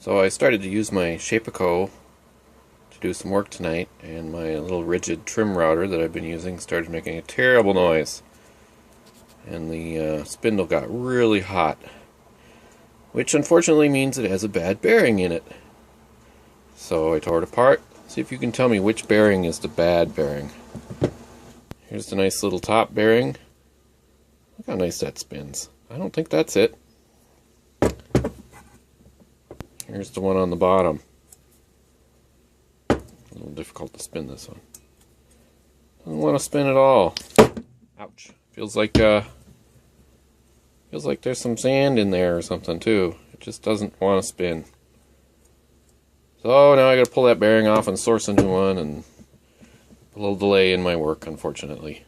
So I started to use my ShapeOko to do some work tonight, and my little rigid trim router that I've been using started making a terrible noise. And the spindle got really hot, which unfortunately means it has a bad bearing in it. So I tore it apart. See if you can tell me which bearing is the bad bearing. Here's the nice little top bearing. Look how nice that spins. I don't think that's it. Here's the one on the bottom. A little difficult to spin this one. Doesn't want to spin at all. Ouch. Feels like there's some sand in there or something too. It just doesn't want to spin. So now I gotta pull that bearing off and source a new one, and a little delay in my work, unfortunately.